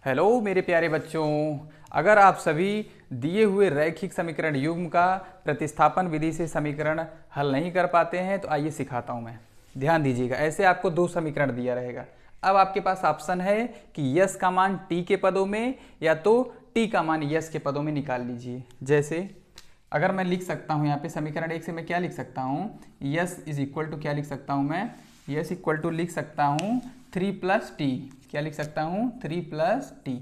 Hello मेरे प्यारे बच्चों, अगर आप सभी दिए हुए रैखिक समीकरण युग्म का प्रतिस्थापन विधि से समीकरण हल नहीं कर पाते हैं तो आइए सिखाता हूं मैं। ध्यान दीजिएगा, ऐसे आपको दो समीकरण दिया रहेगा। अब आपके पास ऑप्शन है कि यस का मान टी के पदों में या तो टी का मान यस के पदों में निकाल लीजिए। जैसे अगर मैं लिख सकता हूं यहाँ पे समीकरण एक से मैं क्या लिख सकता हूं, यस इज इक्वल टू क्या लिख सकता हूं मैं, यस इक्वल टू लिख सकता हूं 3 प्लस टी। क्या लिख सकता हूं 3 प्लस टी।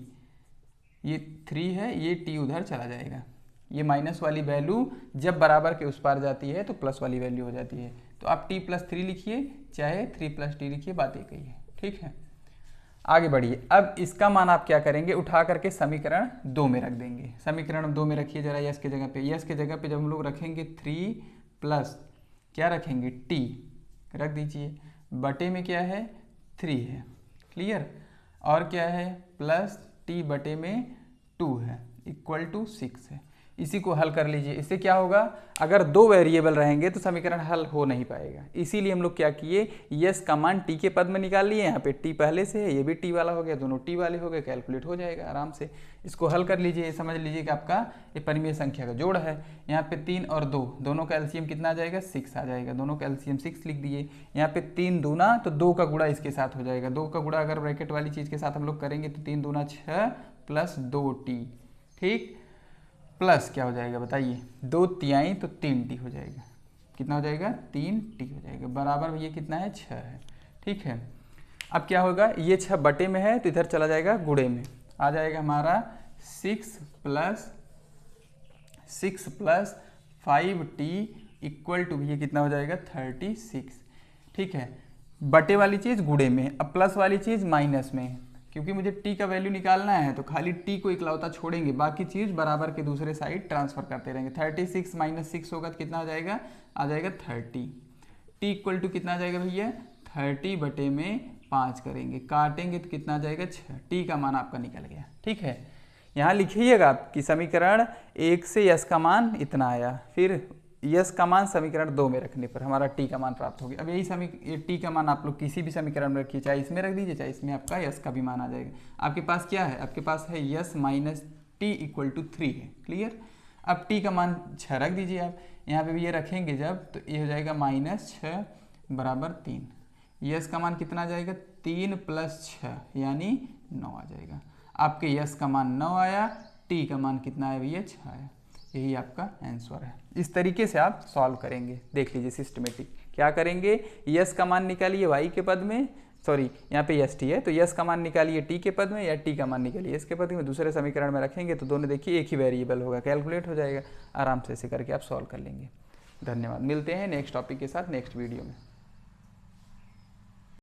ये 3 है, ये टी उधर चला जाएगा। ये माइनस वाली वैल्यू जब बराबर के उस पार जाती है तो प्लस वाली वैल्यू हो जाती है। तो आप टी प्लस 3 लिखिए चाहे 3 प्लस टी लिखिए, बात एक ही है। ठीक है, आगे बढ़िए। अब इसका मान आप क्या करेंगे, उठा करके समीकरण 2 में रख देंगे। समीकरण 2 में रखिए जरा यस के जगह पे। यस के जगह पे जब हम लोग रखेंगे 3 प्लस क्या रखेंगे टी रख दीजिए, बटे में क्या है 3 है, क्लियर, और क्या है प्लस टी बटे में 2 है, इक्वल टू 6 है। इसी को हल कर लीजिए। इससे क्या होगा, अगर दो वेरिएबल रहेंगे तो समीकरण हल हो नहीं पाएगा। इसीलिए हम लोग क्या किए, यस का मान टी के पद में निकाल लिए। यहाँ पे टी पहले से है, ये भी टी वाला हो गया, दोनों टी वाले हो गए, कैलकुलेट हो जाएगा आराम से। इसको हल कर लीजिए। ये समझ लीजिए कि आपका ये परिमेय संख्या का जोड़ है। यहाँ पे 3 और 2 दोनों का एलसीएम कितना आ जाएगा, 6 आ जाएगा। दोनों का एलसीएम 6 लिख दिए। यहाँ पे 3 दूना तो 2 का गुणा इसके साथ हो जाएगा। 2 का गुणा अगर ब्रैकेट वाली चीज़ के साथ हम लोग करेंगे तो 3 दूना 6 प्लस 2t, ठीक, प्लस क्या हो जाएगा बताइए, 2 तिहाई तो 3t हो जाएगा। कितना हो जाएगा, 3t हो जाएगा, बराबर ये कितना है 6 है। ठीक है, अब क्या होगा, ये 6 बटे में है तो इधर चला जाएगा गुणे में, आ जाएगा हमारा 6 प्लस 5t इक्वल टू ये कितना हो जाएगा 36। ठीक है, बटे वाली चीज़ गुणे में, अब प्लस वाली चीज़ माइनस में। क्योंकि मुझे t का वैल्यू निकालना है तो खाली t को इकलौता छोड़ेंगे, बाकी चीज़ बराबर के दूसरे साइड ट्रांसफर करते रहेंगे। 36 माइनस 6 होगा तो कितना हो जाएगा, आ जाएगा 30। t इक्वल टू कितना आ जाएगा भैया, 30 बटे में 5 करेंगे, काटेंगे तो कितना आ जाएगा 6। t का मान आपका निकल गया। ठीक है, यहाँ लिखिएगा कि समीकरण 1 से यस का मान इतना आया, फिर यस का मान समीकरण 2 में रखने पर हमारा टी का मान प्राप्त हो गया। अब यही टी का मान आप लोग किसी भी समीकरण में रखिए, चाहे इसमें रख दीजिए चाहे इसमें, आपका यस का भी मान आ जाएगा। आपके पास क्या है, आपके पास है yes minus T equal to 3 है, क्लियर। अब टी का मान 6 रख दीजिए आप, यहाँ पे भी ये रखेंगे जब तो ये हो जाएगा -6 बराबर 3। यस का मान कितना आ जाएगा, 3 प्लस 6 यानी 9 आ जाएगा। आपके यस का मान 9 आया, टी का मान कितना आया भैया 6 आया। यही आपका आंसर है। इस तरीके से आप सॉल्व करेंगे। देख लीजिए सिस्टमेटिक क्या करेंगे, यस का मान निकालिए वाई के पद में, सॉरी यहाँ पे यस टी है तो यस का मान निकालिए टी के पद में या टी का मान निकालिए यस के पद में। दूसरे समीकरण में रखेंगे तो दोनों देखिए एक ही वेरिएबल होगा, कैलकुलेट हो जाएगा। आराम से ऐसे करके आप सॉल्व कर लेंगे। धन्यवाद, मिलते हैं नेक्स्ट टॉपिक के साथ नेक्स्ट वीडियो में।